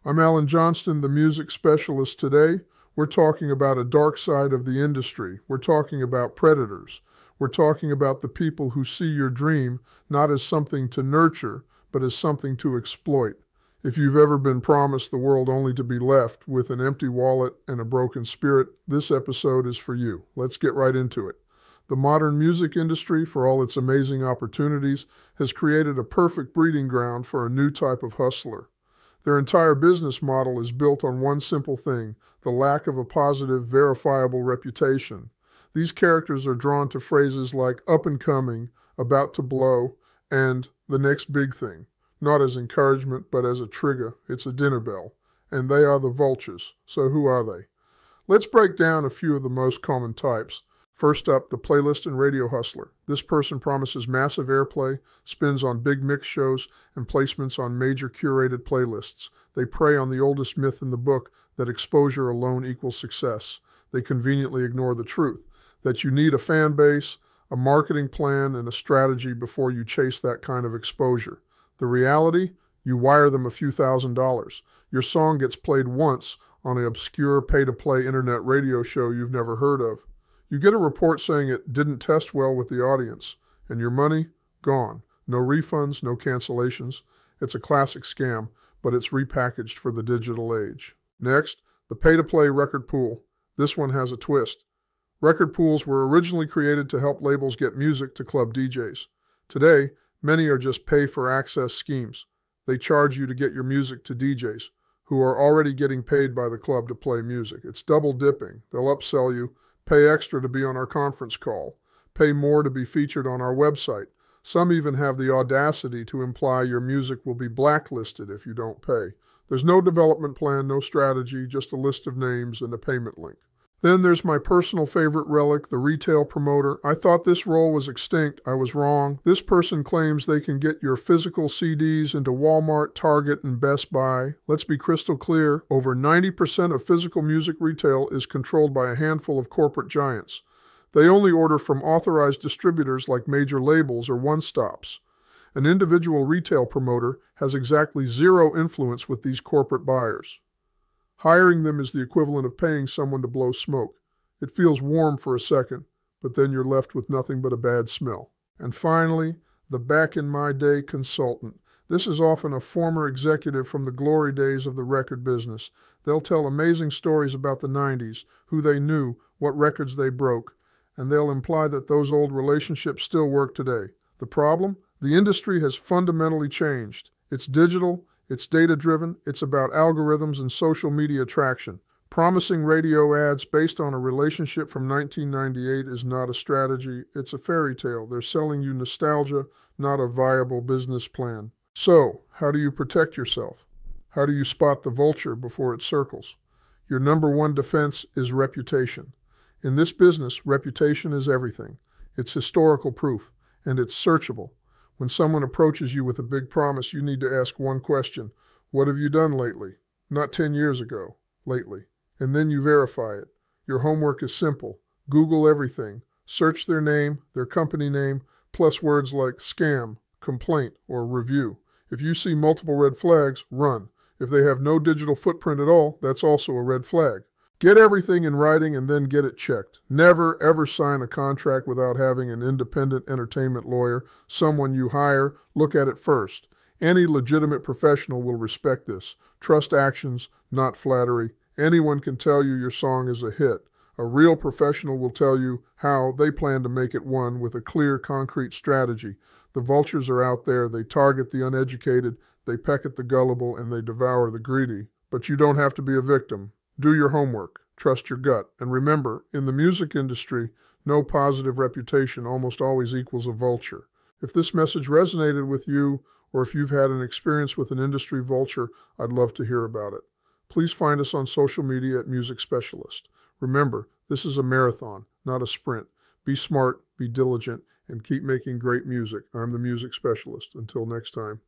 I'm Alan Johnston, the music specialist. Today, we're talking about a dark side of the industry. We're talking about predators. We're talking about the people who see your dream not as something to nurture, but as something to exploit. If you've ever been promised the world only to be left with an empty wallet and a broken spirit, this episode is for you. Let's get right into it. The modern music industry, for all its amazing opportunities, has created a perfect breeding ground for a new type of hustler. Their entire business model is built on one simple thing: the lack of a positive, verifiable reputation. These characters are drawn to phrases like up and coming, about to blow, and the next big thing, not as encouragement, but as a trigger. It's a dinner bell. And they are the vultures. So who are they? Let's break down a few of the most common types. First up, the playlist and radio hustler. This person promises massive airplay, spins on big mix shows, and placements on major curated playlists. They prey on the oldest myth in the book that exposure alone equals success. They conveniently ignore the truth that you need a fan base, a marketing plan, and a strategy before you chase that kind of exposure. The reality? You wire them a few $1,000s. Your song gets played once on an obscure pay-to-play internet radio show you've never heard of. You get a report saying it didn't test well with the audience, and your money? Gone. No refunds, no cancellations. It's a classic scam, but it's repackaged for the digital age. Next, the pay-to-play record pool. This one has a twist. Record pools were originally created to help labels get music to club DJs. Today, many are just pay-for-access schemes. They charge you to get your music to DJs, who are already getting paid by the club to play music. It's double dipping. They'll upsell you, pay extra to be on our conference call, pay more to be featured on our website. Some even have the audacity to imply your music will be blacklisted if you don't pay. There's no development plan, no strategy, just a list of names and a payment link. Then there's my personal favorite relic, the retail promoter. I thought this role was extinct. I was wrong. This person claims they can get your physical CDs into Walmart, Target, and Best Buy. Let's be crystal clear. Over 90% of physical music retail is controlled by a handful of corporate giants. They only order from authorized distributors like major labels or one-stops. An individual retail promoter has exactly zero influence with these corporate buyers. Hiring them is the equivalent of paying someone to blow smoke. It feels warm for a second, but then you're left with nothing but a bad smell. And finally, the back-in-my-day consultant. This is often a former executive from the glory days of the record business. They'll tell amazing stories about the 90s, who they knew, what records they broke, and they'll imply that those old relationships still work today. The problem? The industry has fundamentally changed. It's digital, it's data-driven, it's about algorithms and social media traction. Promising radio ads based on a relationship from 1998 is not a strategy, it's a fairy tale. They're selling you nostalgia, not a viable business plan. So, how do you protect yourself? How do you spot the vulture before it circles? Your number one defense is reputation. In this business, reputation is everything. It's historical proof, and it's searchable. When someone approaches you with a big promise, you need to ask one question: what have you done lately? Not 10 years ago, lately. And then you verify it. Your homework is simple. Google everything. Search their name, their company name, plus words like scam, complaint, or review. If you see multiple red flags, run. If they have no digital footprint at all, that's also a red flag. Get everything in writing and then get it checked. Never, ever sign a contract without having an independent entertainment lawyer, someone you hire, look at it first. Any legitimate professional will respect this. Trust actions, not flattery. Anyone can tell you your song is a hit. A real professional will tell you how they plan to make it one with a clear, concrete strategy. The vultures are out there. They target the uneducated, they peck at the gullible, and they devour the greedy. But you don't have to be a victim. Do your homework, trust your gut, and remember, in the music industry, no positive reputation almost always equals a vulture. If this message resonated with you, or if you've had an experience with an industry vulture, I'd love to hear about it. Please find us on social media at Music Specialist. Remember, this is a marathon, not a sprint. Be smart, be diligent, and keep making great music. I'm the Music Specialist. Until next time.